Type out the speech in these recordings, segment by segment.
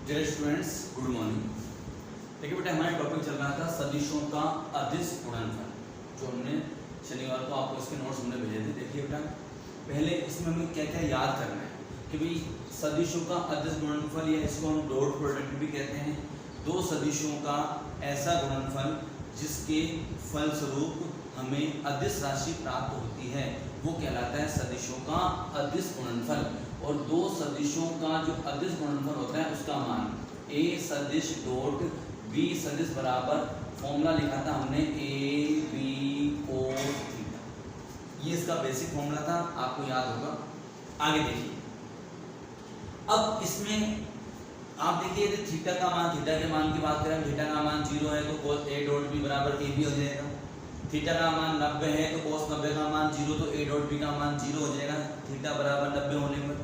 Dear students, good morning. देखिए बेटा, हमारा टॉपिक चल रहा था सदिशों का अदिश गुणनफल, जो हमने शनिवार को आपको इसके नोट्स हमने भेजे थे। देखिए बेटा, पहले इसमें हमें क्या क्या याद करना है कि भाई सदिशों का अदिश गुणनफल, या इसको हम डॉट प्रोडक्ट भी कहते हैं, दो सदिशों का ऐसा गुणनफल जिसके फलस्वरूप हमें अदिश राशि प्राप्त होती है, वो कहलाता है सदिशों का अदिश गुणनफल। और दो सदिशों का जो अदिश गुणनफल होता है उसका मान a सदिश डॉट b सदिश बराबर, फॉर्मूला लिखा था हमने a b cos थीटा। ये इसका बेसिक फॉर्मूला था, आपको याद होगा। आगे देखिए, अब इसमें आप देखिए यदि थीटा के मान की बात करें, थीटा का मान 0 है तो cos a डॉट b बराबर a b हो जाएगा। थीटा का मान 90 है तो cos 90 का मान 0 तो a डॉट b का मान 0 हो जाएगा। थीटा बराबर 90 होने पर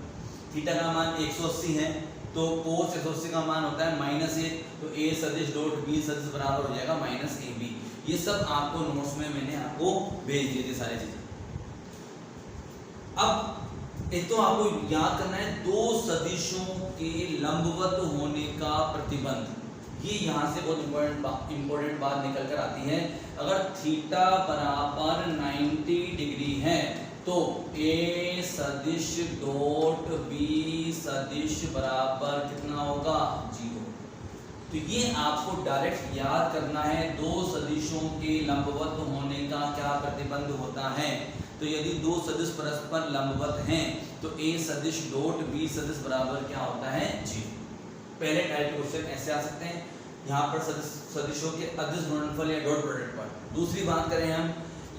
थीटा का मान 180 है तो cos 180 का मान होता है -1, तो a सदिश डॉट b सदिश बराबर हो जाएगा -ab। ये सब आपको नोट्स में मैंने आपको भेज दिए थे सारी चीजें। अब एक तो आपको याद करना है दो सदिशों के लंबवत होने का प्रतिबंध। ये यहाँ से बहुत इंपॉर्टेंट बात निकल कर आती है। अगर थीटा बराबर 90 डिग्री है तो a सदिश डॉट b सदिश बराबर कितना होगा, 0। तो ये आपको डायरेक्ट याद करना है, दो सदिशों के लंबवत होने का क्या प्रतिबंध होता है। तो यदि दो सदिश परस्पर लंबवत हैं तो a सदिश डॉट b सदिश बराबर क्या होता है, 0। पहले टाइप क्वेश्चन ऐसे आ सकते हैं, यहाँ पर सदिशों के अदिश गुणनफल या डॉट प्रोडक्ट पर। दूसरी बात करें हम,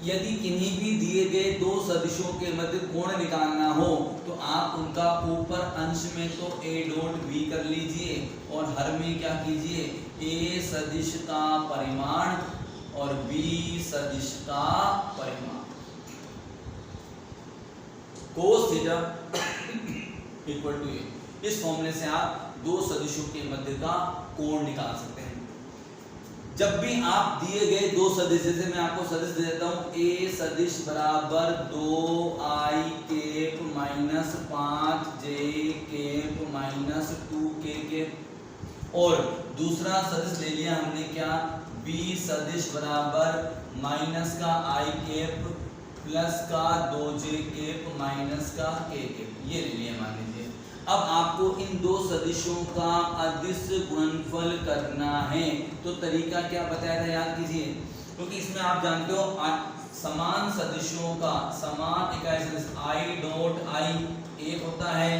यदि किन्हीं भी दिए गए दो सदिशों के मध्य कोण निकालना हो तो आप उनका ऊपर अंश में तो a डॉट b कर लीजिए और हर में क्या कीजिए, a सदिश का परिमाण और b सदिश का परिमाण। cos theta equal to a, इस फॉर्मूले से आप दो सदिशों के मध्य का कोण निकाल सकते हैं। जब भी आप दिए गए दो सदिश, जैसे मैं आपको सदिश दे देता हूं, a सदिश बराबर 2i cap minus 5j cap minus 2k cap, और दूसरा सदिश ले लिया हमने क्या, b सदिश बराबर माइनस का i केप प्लस का 2j केप माइनस का k केप, ये ले लिया मान लीजिए। अब आपको इन दो सदिशों का अदिश गुणनफल करना है, तो तरीका क्या बताया था, याद कीजिए। क्योंकि इसमें आप जानते हो समान सदिशों का समान इकाई सदिश i डॉट i एक होता है,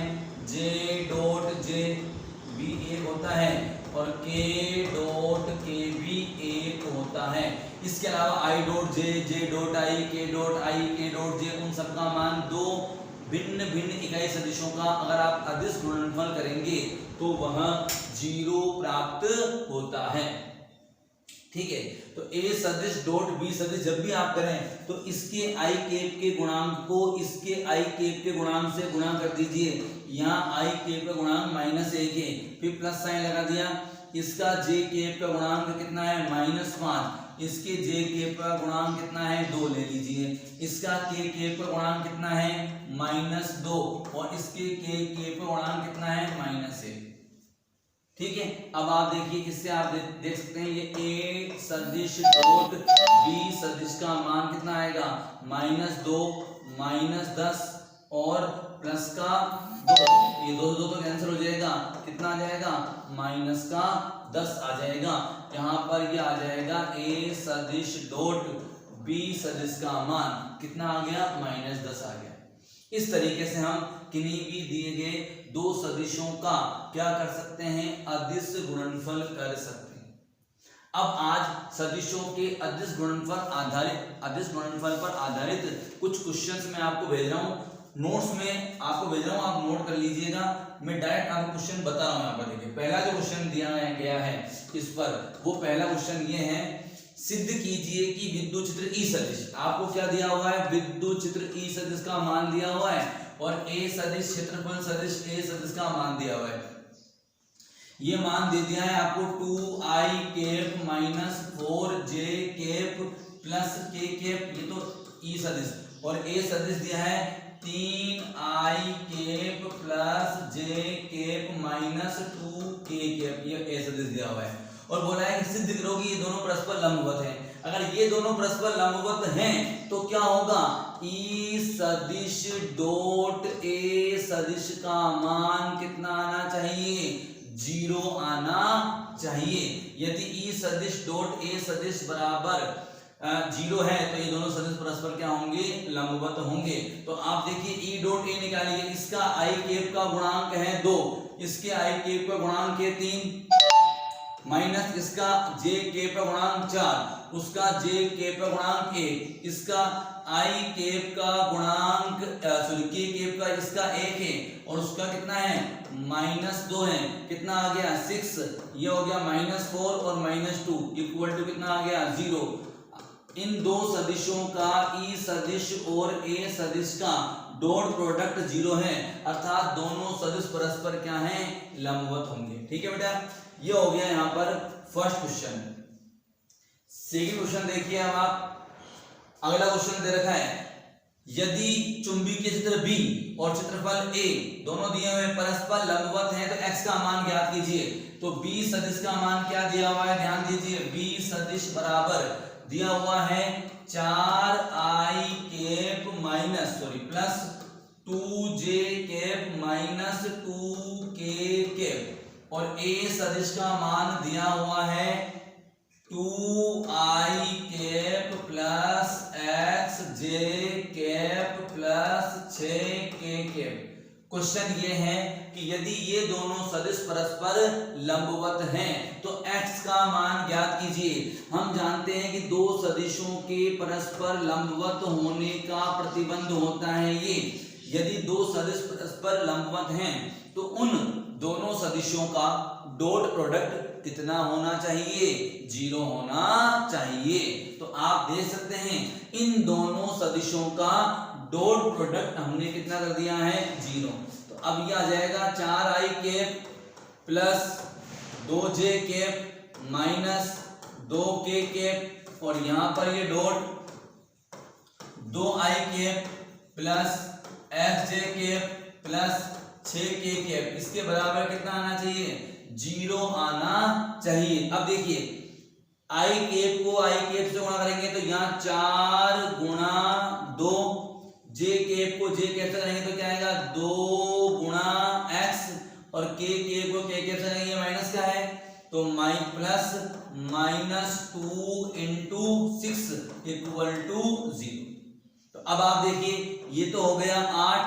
j डॉट j भी एक होता है और k डॉट k भी एक होता है। इसके अलावा i dot j dot i k dot i k dot j, उन सबका मान दो भिन्न भिन्न इकाई सदिशों का अगर आप अदिश गुणनफल करेंगे तो वह 0 प्राप्त होता है। ठीक है, तो a सदिश डॉट b सदिश जब भी आप करें तो इसके i केप के गुणांक को इसके i केप के गुणांक से गुणा कर दीजिए। यहाँ i केप का गुणांक -1 है, फिर प्लस साइन लगा दिया। इसका j केप का गुणांक कितना है, -5, इसके j केप का गुणांक कितना है, 2 ले लीजिए। इसका k केप का गुणांक कितना है, -2, और इसके k केप का गुणांक कितना है, -1। ठीक है, अब आप देखिए, इससे आप देख सकते हैं ये a सदिश डॉट b सदिश का मान कितना आएगा, -2 -10 और प्लस का 2, ये दो तो कैंसिल हो जाएगा, कितना आ जाएगा, -10 आ जाएगा। यहाँ पर ये आ जाएगा a सदिश डॉट b सदिश का मान कितना आ गया, -10 आ गया। इस तरीके से हम किन्हीं भी दिए गए दो सदिशों का क्या कर सकते हैं, अदिश गुणनफल कर सकते हैं। अब आज सदिशों के अदिश गुणनफल पर आधारित कुछ क्वेश्चंस मैं आपको भेज रहा हूँ, नोट्स में आपको भेज रहा हूँ, आप नोट कर लीजिएगा। मैं डायरेक्ट आपको क्वेश्चन बता रहा हूँ। यहाँ पर देखिए, पहला जो क्वेश्चन दिया गया है इस पर, वो पहला क्वेश्चन ये है, सिद्ध कीजिए कि विद्युत चित्र ई सदिश, आपको क्या दिया हुआ है, विद्युत चित्र ई सदिश का मान दिया हुआ है और a सदिश क्षेत्रफल सदिश a सदिश का मान दिया हुआ है। ये मान दे दिया है आपको 2i cap minus 4j cap plus k cap, ये तो ई सदिश, और a सदिश दिया है 3i cap plus j cap minus 2k cap, ये ए सदिश दिया हुआ है और बोला है कि सिद्ध करो कि ये दोनों परस्पर लंबवत हैं। अगर ये दोनों परस्पर लंबवत हैं तो क्या होगा, ई सदिश डॉट ए सदिश का मान कितना आना चाहिए, 0 आना चाहिए। यदि ई सदिश डॉट ए सदिश बराबर 0 है तो ये दोनों सदिश परस्पर क्या होंगे, लंबवत होंगे। तो आप देखिए ई डॉट ए निकालिए, इसका आई केप का गुणांक है 2, इसके आई केप का गुणांक है 3 माइनस इसका जे केप का गुणांक 4, उसका जे केप का गुणांक 1, इसका आई केप का गुणांक सॉरी के केप का इसका 1 है और उसका कितना है -2 है, कितना आ गया 6, ये हो गया -4 और -2 इक्वल टू कितना आ गया 0। इन दो सदिशों का ई सदिश और ए सदिश का डॉट प्रोडक्ट 0 है, अर्थात दोनों सदिश परस्पर क्या हैं, लंबवत होंगे। ठीक है बेटा, ये हो गया यहां पर फर्स्ट क्वेश्चन। सेकंड क्वेश्चन देखिए अब आप, अगला क्वेश्चन दे रखा है, यदि चुंबकीय क्षेत्र B और क्षेत्रफल A दोनों दिए हुए परस्पर लंबवत हैं तो x का मान ज्ञात कीजिए। तो B सदिश का मान क्या दिया हुआ है, ध्यान दीजिए, B सदिश बराबर दिया हुआ है 4i cap minus plus 2j cap minus 2k cap और a सदिश का मान दिया हुआ है 2i cap plus xj cap plus 6k cap. Question ये है कि यदि ये दोनों सदिश परस्पर लंबवत हैं तो x का मान ज्ञात कीजिए। हम जानते हैं कि दो सदिशों के परस्पर लंबवत होने का प्रतिबंध होता है ये, यदि दो सदिश परस्पर लंबवत हैं तो उन दोनों सदिशों का डॉट प्रोडक्ट कितना होना चाहिए, 0 होना चाहिए। तो आप देख सकते हैं इन दोनों सदिशों का डॉट प्रोडक्ट हमने कितना कर दिया है, 0। तो अब ये आ जाएगा 4i cap plus 2j cap minus 2k cap और यहां पर ये dot 2i cap plus xj cap plus 6k cap, इसके बराबर कितना आना चाहिए, 0 आना चाहिए। अब देखिए i केप को i केप से गुणा करेंगे तो यहाँ 4 गुणा 2, j केप को j केप से करेंगे तो क्या आएगा 2 गुणा x और k केप को k केप से करेंगे माइनस का है तो प्लस -2 इंटू 6 इक्वल टू 0। तो अब आप देखिए ये तो हो गया 8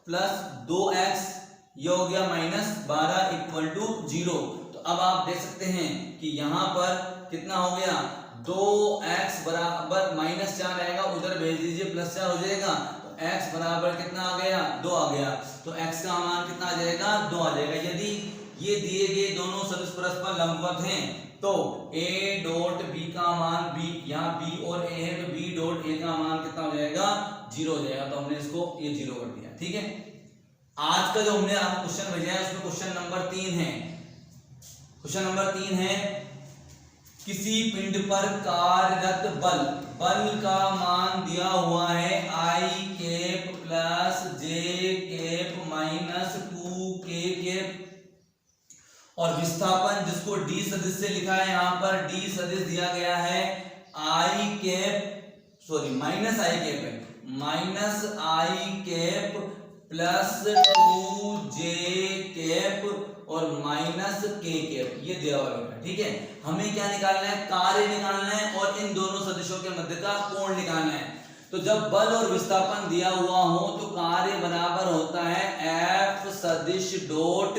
प्लस 2x, ये हो गया -12 इक्वल टू 0। तो अब आप देख सकते हैं कि यहां पर कितना हो गया, 2x बराबर -4 आएगा, उधर भेज दीजिए +4 हो जाएगा तो x बराबर कितना आ गया, 2 आ गया। तो x का मान कितना आ जाएगा, 2 आ जाएगा। यदि ये दिए गए दोनों सदिश परस्पर लंबवत हैं तो a डॉट b का मान b, यहाँ b और a है तो b डॉट a का मान कितना हो जाएगा, 0 हो जाएगा। तो हमने इसको ये 0 कर दिया। ठीक है, आज का जो हमने आपको क्वेश्चन भेजा है उसमें क्वेश्चन नंबर 3 है। क्वेश्चन नंबर 3 है, किसी पिंड पर कार्यरत बल का मान दिया हुआ है i cap plus j cap minus 2k cap और विस्थापन जिसको d सदिश से लिखा है, यहाँ पर d सदिश दिया गया है i cap minus i cap है, minus i cap plus 2j cap और माइनस k केप, ये दिया हुआ है। ठीक है, हमें क्या निकालना है, कार्य निकालना है और इन दोनों सदिशों के मध्य का कोण निकालना है। तो जब बल और विस्थापन दिया हुआ हो तो कार्य बराबर होता है F सदिश डॉट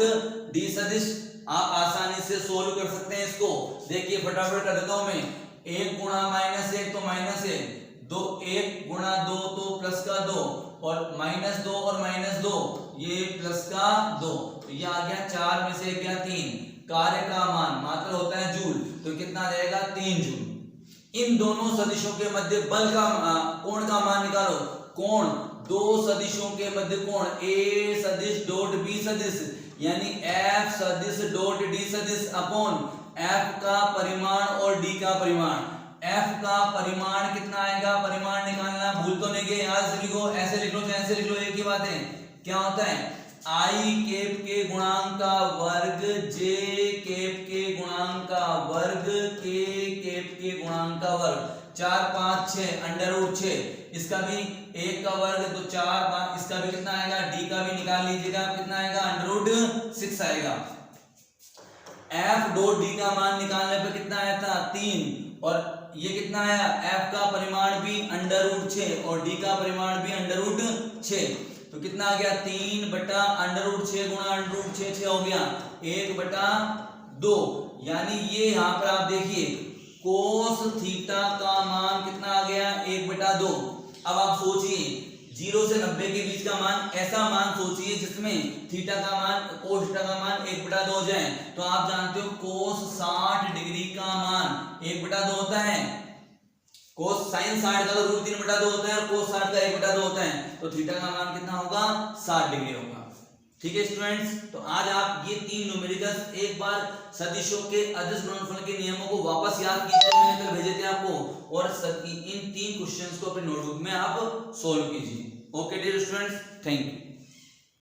d सदिश। आप आसानी से सोल्व कर सकते हैं इसको। देखिए फटाफट कर देता हूं मैं, 1 गुणा -1 तो -1, 2 1 गुणा 2 तो प्लस का 2 और -2 और -2 ये प्लस का 2, तो ये आ गया 4 में से गया 3। कार्य का मान मात्रा होता है जूल, तो कितना आ जाएगा 3 जूल। इन दोनों सदिशों के मध्य बल का कोण का मान निकालो। कोण, दो सदिशों के मध्य कोण a सदिश डॉट b सदिश यानी f सदिश डॉट d सदिश अपॉन f का परिमाण और d का परिमाण। f का परिमाण कितना आएगा, परिमाण निकालना, भूल तो नहीं गए, याद से लिखो, ऐसे लिख लो चाहे ऐसे लिख लो, एक ही बात है। क्या होता है, i कैप के गुणांक का वर्ग j कैप के गुणांक का वर्ग k कैप के गुणांक का वर्ग, 4 5 6 अंडर रूट 6, इसका भी 1 का वर्ग तो 4 5, इसका भी कितना आएगा, d का भी निकाल लीजिएगा, कितना आएगा, अंडर रूट 6 आएगा। f डॉट d का मान निकालने पे कितना आया था, 3, और ये कितना आया, f का परिमाण भी अंडर रूट 6 और d का परिमाण भी अंडर रूट 6, तो कितना आ गया, 3 बटा अंडर रूट 6 गुणा अंडर रूट 6, 6 हो गया 1 बटा 2, यानी ये यहाँ पर आप देखिए कोस थीटा का मान कितना आ गया, 1 बटा 2। अब आप सोचिए 0 से 90 के बीच का मान, ऐसा मान सोचिए जिसमें थीटा का मान, कोस थीटा का मान 1 बटा 2 हो जाए, तो आप जानते हो कोस 60 डिग्री का मान 1 बटा 2 होता है, कोस साइन 60 का तो रूट 3 बटा 2 होता है और कोस 60 का 1 बटा 2 होता है, तो थीटा का मान कितना होगा, 60 डिग्री होगा। ठीक है स्टूडेंट्स, तो आज आप ये 3 न्यूमेरिकल्स एक बार सदिशों के अदिश गुणनफल के नियमों को वापस याद कीजिए, मैंने कल भेजे थे आपको, और इन 3 क्वेश्चंस को अपने नोटबुक में आप सोल्व कीजिए। Okay dear students, thank you.